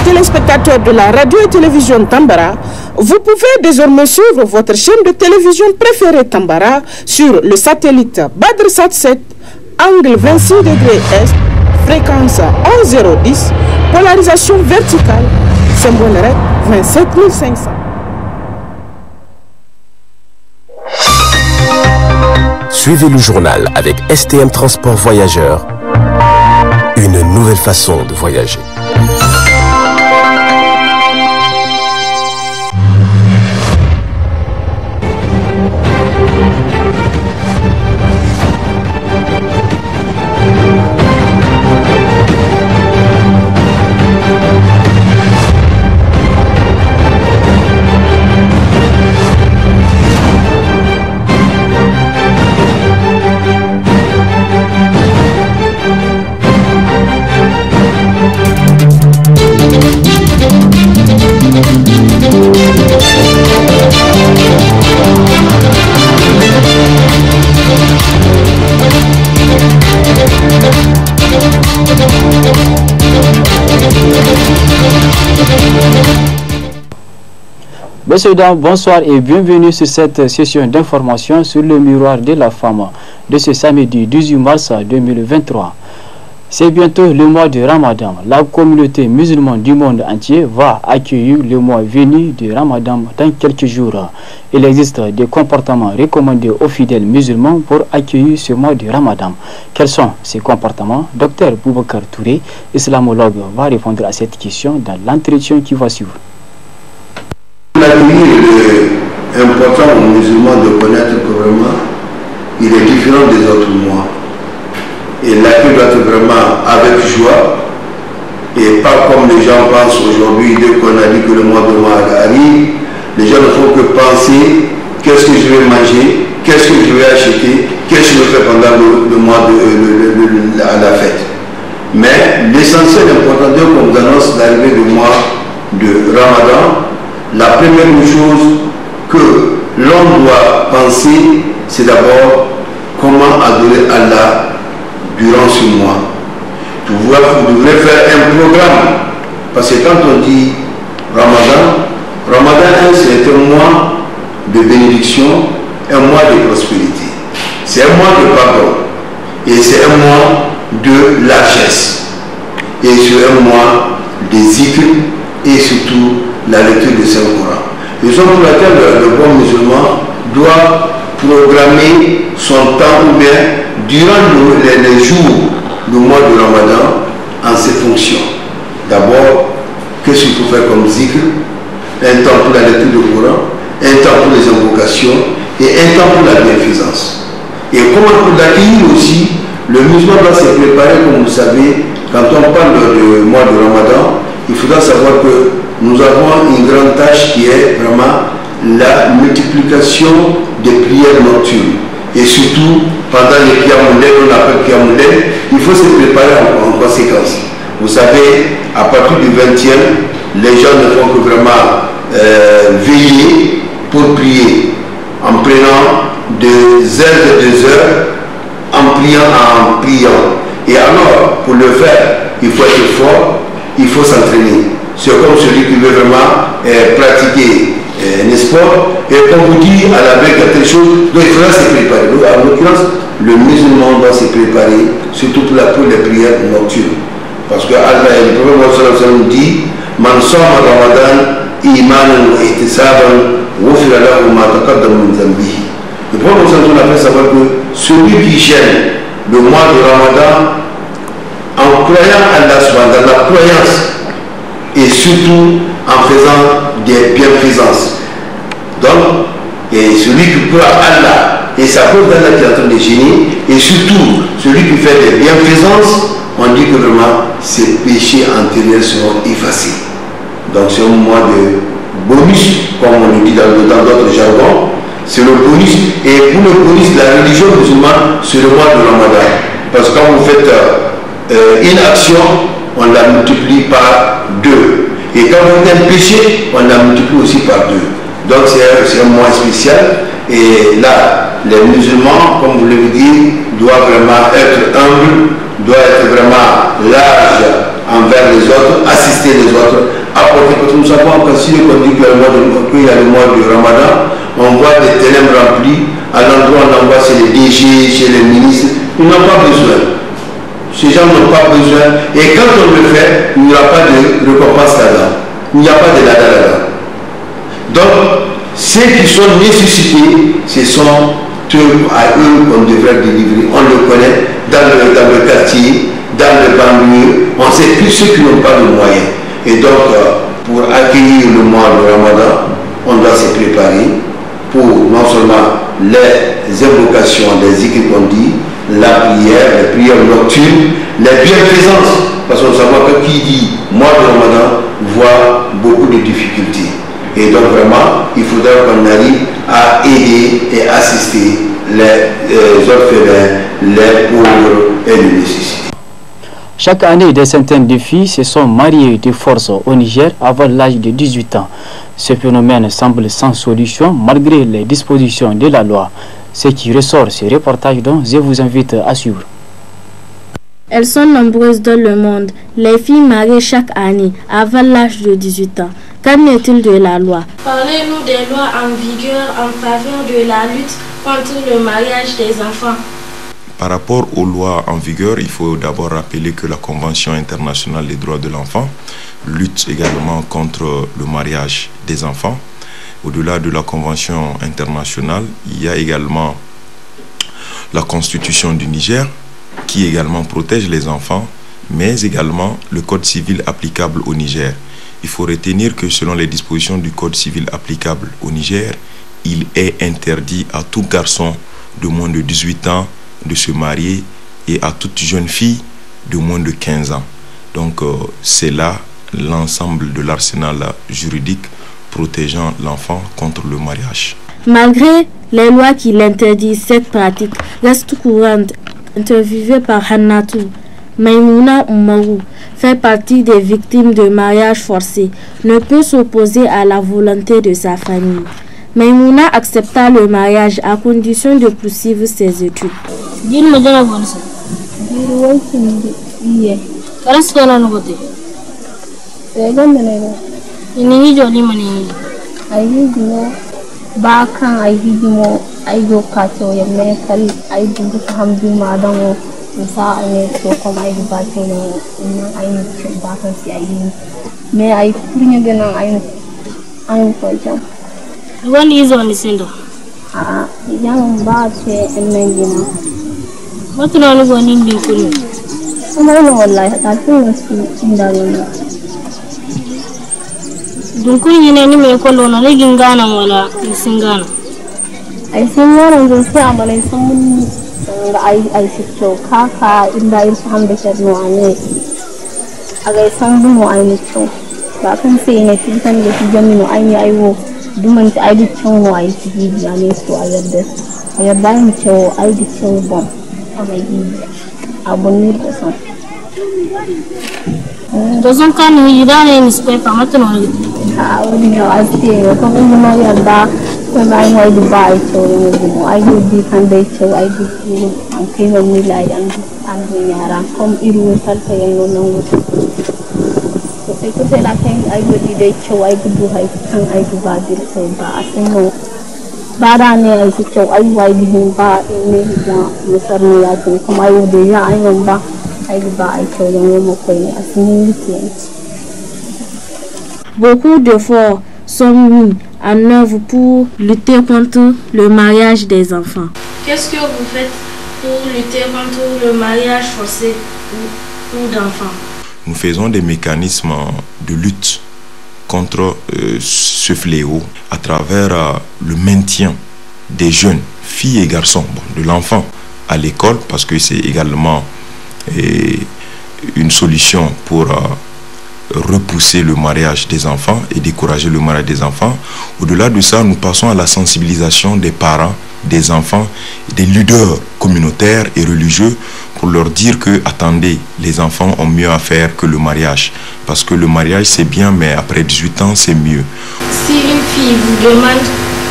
téléspectateurs de la radio et télévision Tambara, vous pouvez désormais suivre votre chaîne de télévision préférée Tambara sur le satellite Badrsat 7, angle 26 degrés Est, fréquence 11010, polarisation verticale, symbole REC 27500. Suivez le journal avec STM Transport Voyageurs, une nouvelle façon de voyager. Messieurs, dames, bonsoir et bienvenue sur cette session d'information sur le miroir de la femme de ce samedi 18 mars 2023. C'est bientôt le mois de Ramadan. La communauté musulmane du monde entier va accueillir le mois venu de Ramadan dans quelques jours. Il existe des comportements recommandés aux fidèles musulmans pour accueillir ce mois de Ramadan. Quels sont ces comportements? Docteur Boubacar Touré, islamologue, va répondre à cette question dans l'entretien qui va suivre. Il est important aux musulmans de connaître que vraiment il est différent des autres mois. Et l'accueil doit être vraiment avec joie et pas comme les gens pensent aujourd'hui. Dès qu'on a dit que le mois de Ramadan arrive, les gens ne font que penser qu'est-ce que je vais manger, qu'est-ce que je vais acheter, qu'est-ce que je vais faire pendant le mois à la fête. Mais l'essentiel important, dès qu'on nous annonce l'arrivée du mois de Ramadan, la première chose que l'on doit penser, c'est d'abord comment adorer Allah durant ce mois. Vous devrez faire un programme. Parce que quand on dit Ramadan, c'est un mois de bénédiction, un mois de prospérité. C'est un mois de pardon. Et c'est un mois de largesse. Et c'est un mois de zikr et surtout la lecture du Saint-Coran. Raison pour laquelle le bon musulman doit programmer son temps ou bien durant les jours du mois de Ramadan en ses fonctions. D'abord, qu'est-ce qu'il faut faire comme zikr? Un temps pour la lecture du Coran, un temps pour les invocations et un temps pour la bienfaisance. Et comment pour l'accueillir aussi, le musulman doit se préparer, comme vous savez, quand on parle du mois de Ramadan, il faudra savoir que nous avons une grande tâche qui est vraiment la multiplication des prières nocturnes. Et surtout, pendant les Qiyamul-Layl, on appelle Qiyamul-Layl, il faut se préparer en conséquence. Vous savez, à partir du 20e, les gens ne font que vraiment veiller pour prier, en prenant 2 heures et 2 heures, en priant. Et alors, pour le faire, il faut être fort, il faut s'entraîner. C'est comme celui qui veut vraiment pratiquer un sport, et comme vous dit à la veille quelque chose, donc il faudra se préparer. Donc, en l'occurrence, le musulman doit se préparer, surtout pour les prières nocturnes. Parce que Allah, le prophète nous dit, Man sama Ramadan, imanan wa ihtisaban, wufira lahu ma taqaddama min dhanbihi. Le prophète nous a fait savoir que celui qui gêne le mois de Ramadan en croyant à Allah subhanahu, la croyance, et surtout en faisant des bienfaisances. Donc, et celui qui croit à Allah, et sa cause d'Allah qui est en train de gêner, et surtout celui qui fait des bienfaisances, on dit que vraiment ses péchés antérieurs seront effacés. Donc c'est un mois de bonus, comme on le dit dans d'autres jargons, c'est le bonus, et pour le bonus, la religion musulmane, c'est le mois de Ramadan. Parce que quand vous faites une action, on la multiplie par 2. Et quand vous faites un péché, on la multiplie aussi par 2. Donc c'est un mois spécial. Et là, les musulmans, comme vous l'avez dit, doivent vraiment être humbles, doivent être vraiment larges envers les autres, assister les autres, apporter, parce que nous savons que si on dit qu'il y a le mois du Ramadan, on voit des ténèbres remplis, à l'endroit où on envoie chez les DG, chez les ministres, ils n'ont pas besoin. Ces gens n'ont pas besoin, et quand on le fait, il n'y aura pas de récompense là-dedans, il n'y a pas de là-dedans. Donc, ceux qui sont nécessités, ce sont eux à eux qu'on devrait délivrer. On le connaît dans le quartier, dans le banlieue, on sait plus ceux qui n'ont pas de moyens. Et donc, pour accueillir le mois de Ramadan, on doit se préparer pour non seulement les invocations, les zikrs qu'on dit, la prière, les prières nocturnes, les bienfaisances. Parce qu'on sait que qui dit mois de Ramadan voit beaucoup de difficultés. Et donc vraiment, il faudra qu'on arrive à aider et assister les orphelins, les pauvres et les nécessités. Chaque année, des centaines de filles se sont mariées de force au Niger avant l'âge de 18 ans. Ce phénomène semble sans solution malgré les dispositions de la loi. Ce qui ressort ce reportage dont je vous invite à suivre. Elles sont nombreuses dans le monde, les filles mariées chaque année avant l'âge de 18 ans. Qu'en est-il de la loi? Parlez-nous des lois en vigueur en faveur de la lutte contre le mariage des enfants. Par rapport aux lois en vigueur, il faut d'abord rappeler que la Convention internationale des droits de l'enfant lutte également contre le mariage des enfants. Au-delà de la Convention internationale, il y a également la Constitution du Niger qui également protège les enfants, mais également le Code civil applicable au Niger. Il faut retenir que selon les dispositions du Code civil applicable au Niger, il est interdit à tout garçon de moins de 18 ans de se marier et à toute jeune fille de moins de 15 ans. Donc c'est là l'ensemble de l'arsenal juridique protégeant l'enfant contre le mariage. Malgré les lois qui l'interdisent, cette pratique reste courante. Interviewée par Hannatou, Maïmouna Oumarou fait partie des victimes de mariage forcé, ne peut s'opposer à la volonté de sa famille. Maïmouna accepta le mariage à condition de poursuivre ses études. Bakan ay hidimo ay go kato ya metal ay dungu hamdu madamo sa ay to kom ay bato no ay bakan si ay me ay punya gana ay ko jam Wani izo ni sindo yang ba che enengina matuna no go nin din kuni no wallahi ta tun su indalo dunkun yine ni me kollo na rigin gana wala singana ai singana dun sai amalai sun mun da ai sicco kaka inda yin hamda shadno ane aga san bu mu ai ni cho ba kan sai ne titan da shi jami no ai ni ai wo duman ta ai di cho no ai ti bi ane so ayadda ni cho ai di cho bon aga yi abun ni da san dozon kan yi dane ni spe pa matno ni wani no asti ko mun ma yarda ko mai mai di bai cho ni mo ai di kan dai cho ai di an kai wani lai an yara kom iru salta yan no nan wuce sai ko sai la kai ai di dai cho ai du hai kan ai du ba dir sai ba asin no ba da ne ai cho ai wai di ba ne da musar ne ya ko kuma ai di ya ai ba ai di ba ai cho yan mo ko ne asin ni. Beaucoup d'efforts sont mis en œuvre pour lutter contre le mariage des enfants. Qu'est-ce que vous faites pour lutter contre le mariage forcé ou d'enfants? Nous faisons des mécanismes de lutte contre ce fléau à travers le maintien des jeunes, filles et garçons, de l'enfant à l'école, parce que c'est également une solution pour repousser le mariage des enfants et décourager le mariage des enfants. Au-delà de ça, nous passons à la sensibilisation des parents, des enfants, des leaders communautaires et religieux pour leur dire que, attendez, les enfants ont mieux à faire que le mariage. Parce que le mariage, c'est bien, mais après 18 ans, c'est mieux. Si une fille vous demande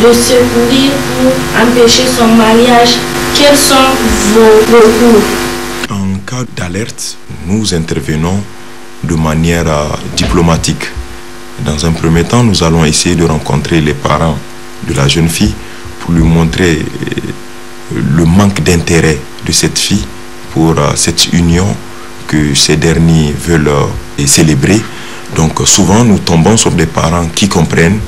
de secourir pour empêcher son mariage, quels sont vos recours? En cas d'alerte, nous intervenons de manière diplomatique. Dans un premier temps, nous allons essayer de rencontrer les parents de la jeune fille pour lui montrer le manque d'intérêt de cette fille pour cette union que ces derniers veulent célébrer. Donc souvent nous tombons sur des parents qui comprennent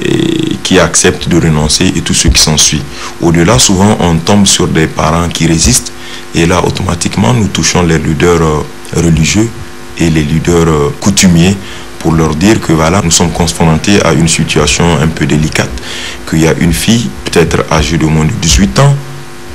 et qui acceptent de renoncer et tout ce qui s'ensuit. Au-delà, souvent on tombe sur des parents qui résistent et là automatiquement nous touchons les leaders religieux et les leaders coutumiers pour leur dire que voilà, nous sommes confrontés à une situation un peu délicate, qu'il y a une fille peut-être âgée de moins de 18 ans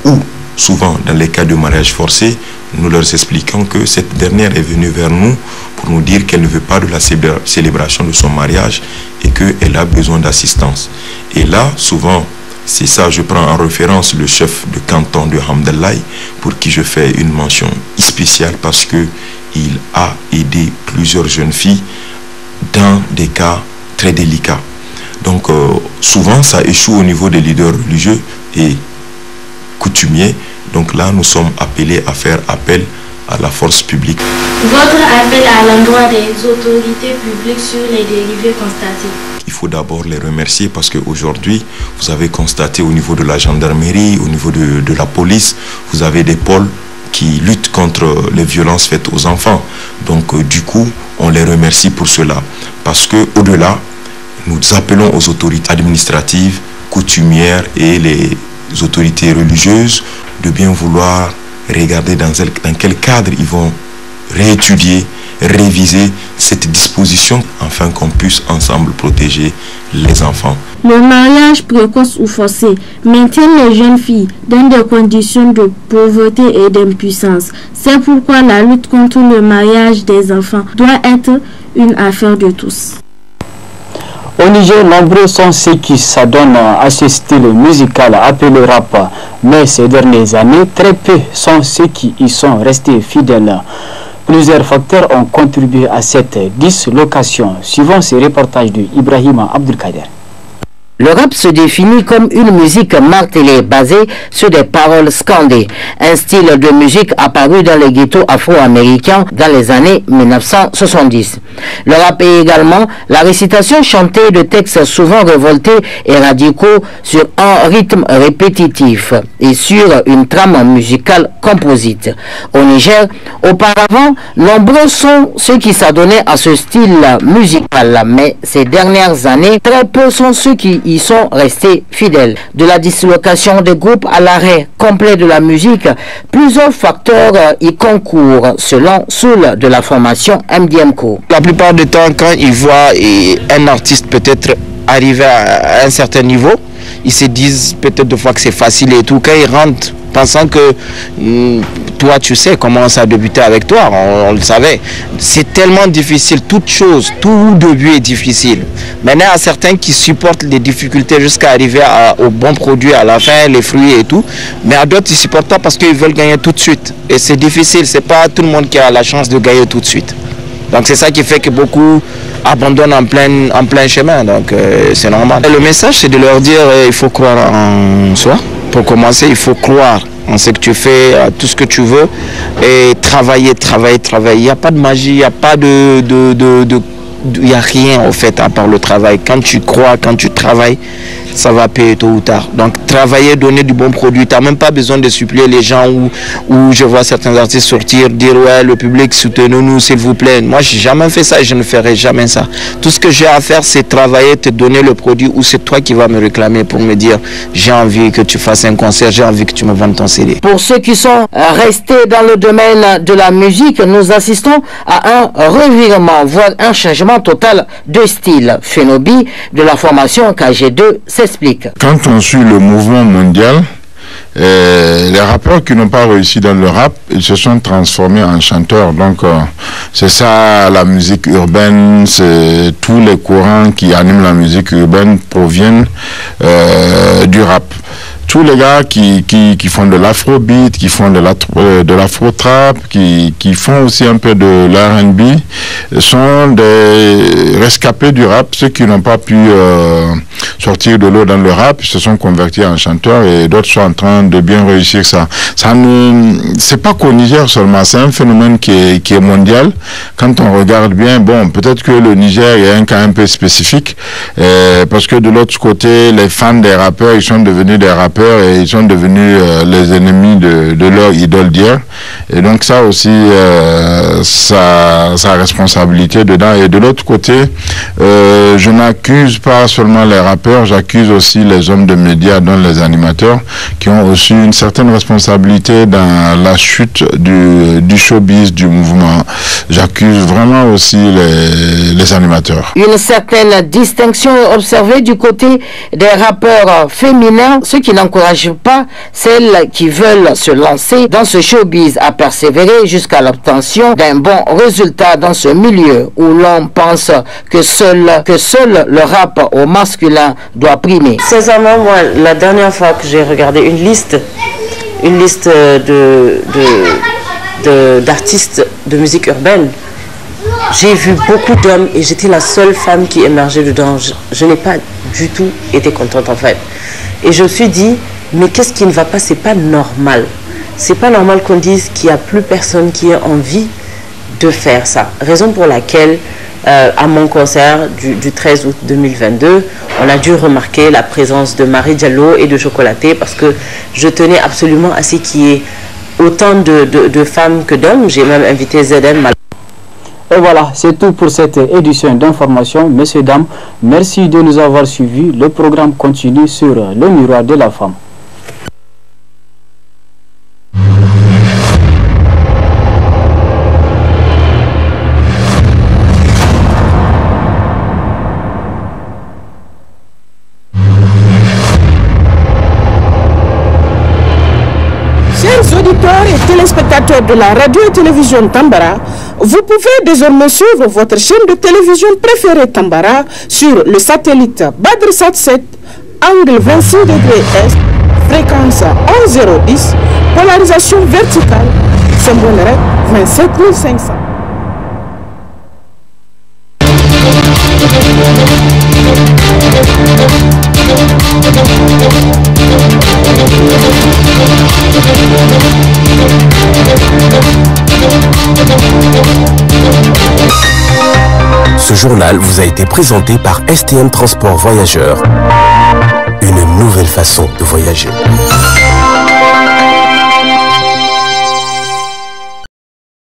ou souvent dans les cas de mariage forcé, nous leur expliquons que cette dernière est venue vers nous pour nous dire qu'elle ne veut pas de la célébration de son mariage et qu'elle a besoin d'assistance. Et là, souvent, c'est ça, je prends en référence le chef de canton de Hamdallaye, pour qui je fais une mention spéciale parce qu'il a aidé plusieurs jeunes filles dans des cas très délicats. Donc souvent ça échoue au niveau des leaders religieux et coutumiers. Donc là nous sommes appelés à faire appel à la force publique. Votre appel à l'endroit des autorités publiques sur les dérivés constatés. Il faut d'abord les remercier parce qu'aujourd'hui, vous avez constaté au niveau de la gendarmerie, au niveau de la police, vous avez des pôles qui luttent contre les violences faites aux enfants. Donc du coup, on les remercie pour cela. Parce qu'au-delà, nous appelons aux autorités administratives, coutumières et les autorités religieuses de bien vouloir regarder dans quel cadre ils vont réétudier, réviser cette disposition afin qu'on puisse ensemble protéger les enfants. Le mariage précoce ou forcé maintient les jeunes filles dans des conditions de pauvreté et d'impuissance. C'est pourquoi la lutte contre le mariage des enfants doit être une affaire de tous. Au Niger, nombreux sont ceux qui s'adonnent à ce style musical appelé rap. Mais ces dernières années, très peu sont ceux qui y sont restés fidèles. Plusieurs facteurs ont contribué à cette dislocation. Suivant ce reportage de Ibrahima Abdelkader. Le rap se définit comme une musique martelée basée sur des paroles scandées, un style de musique apparu dans les ghettos afro-américains dans les années 1970. Le rap est également la récitation chantée de textes souvent révoltés et radicaux sur un rythme répétitif et sur une trame musicale composite. Au Niger, auparavant, nombreux sont ceux qui s'adonnaient à ce style musical, mais ces dernières années, très peu sont ceux qui y sont restés fidèles. De la dislocation des groupes à l'arrêt complet de la musique, plusieurs facteurs y concourent selon Soul de la formation MDMCO. La plupart du temps, quand ils voient un artiste peut-être arriver à un certain niveau, ils se disent peut-être de fois que c'est facile et tout. Quand ils rentrent pensant que toi tu sais comment ça a débuté avec toi, on le savait. C'est tellement difficile, toute chose, tout début est difficile. Maintenant, il y a certains qui supportent les difficultés jusqu'à arriver au bon produit à la fin, les fruits et tout. Mais à d'autres, ils ne supportent pas parce qu'ils veulent gagner tout de suite. Et c'est difficile, c'est pas tout le monde qui a la chance de gagner tout de suite. Donc c'est ça qui fait que beaucoup abandonnent en plein chemin, donc c'est normal. Et le message, c'est de leur dire il faut croire en soi. Pour commencer, il faut croire en ce que tu fais, à tout ce que tu veux, et travailler. Il n'y a pas de magie, il n'y a pas il n'y a rien en fait à part le travail. Quand tu crois, quand tu travailles, ça va payer tôt ou tard. Donc travailler, donner du bon produit. Tu n'as même pas besoin de supplier les gens où je vois certains artistes sortir, dire ouais, le public, soutenez-nous s'il vous plaît. Moi, je n'ai jamais fait ça et je ne ferai jamais ça. Tout ce que j'ai à faire, c'est travailler, te donner le produit, ou c'est toi qui vas me réclamer pour me dire j'ai envie que tu fasses un concert, j'ai envie que tu me vendes ton CD. Pour ceux qui sont restés dans le domaine de la musique, nous assistons à un revirement, voire un changement total de style. Phénobi de la formation KG2 s'explique. Quand on suit le mouvement mondial, les rappeurs qui n'ont pas réussi dans le rap, ils se sont transformés en chanteurs. Donc c'est ça la musique urbaine, c'est tous les courants qui animent la musique urbaine proviennent du rap. Tous les gars qui font de l'afrobeat, qui font de l'afro-trap, qui font aussi un peu de l'R&B, sont des rescapés du rap, ceux qui n'ont pas pu sortir de l'eau dans le rap, ils se sont convertis en chanteurs et d'autres sont en train de bien réussir ça. C'est pas qu'au Niger seulement, c'est un phénomène qui est mondial. Quand on regarde bien, bon, peut-être que le Niger est un cas un peu spécifique, parce que de l'autre côté, les fans des rappeurs, ils sont devenus des rappeurs et ils sont devenus les ennemis de leur idole d'hier. Et donc ça aussi, sa responsabilité dedans. Et de l'autre côté, je n'accuse pas seulement les rappeurs, j'accuse aussi les hommes de médias, dont les animateurs, qui ont aussi une certaine responsabilité dans la chute du showbiz, du mouvement. J'accuse vraiment aussi les animateurs. Une certaine distinction observée du côté des rappeurs féminins, ce qui n'encourage pas celles qui veulent se lancer dans ce showbiz à persévérer jusqu'à l'obtention d'un bon résultat dans ce milieu où l'on pense que seul le rap au masculin doit primer. Sincèrement, moi, la dernière fois que j'ai regardé une liste d'artistes de musique urbaine, j'ai vu beaucoup d'hommes et j'étais la seule femme qui émergeait dedans. Je n'ai pas du tout été contente en fait. Et je me suis dit, mais qu'est-ce qui ne va pas? C'est pas normal. C'est pas normal qu'on dise qu'il n'y a plus personne qui ait envie de faire ça. Raison pour laquelle, à mon concert du 13 août 2022, on a dû remarquer la présence de Marie Diallo et de Chocolaté parce que je tenais absolument à ce qu'il y ait autant de femmes que d'hommes. J'ai même invité ZN. Et voilà, c'est tout pour cette édition d'information. Messieurs, dames, merci de nous avoir suivis. Le programme continue sur le miroir de la femme. Chers auditeurs et téléspectateurs de la radio et télévision Tambara, vous pouvez désormais suivre votre chaîne de télévision préférée Tambara sur le satellite BadrSat 7, angle 26 degrés Est, fréquence 11010, polarisation verticale, symbole REC 27500. Ce journal vous a été présenté par STM Transport Voyageurs. Une nouvelle façon de voyager.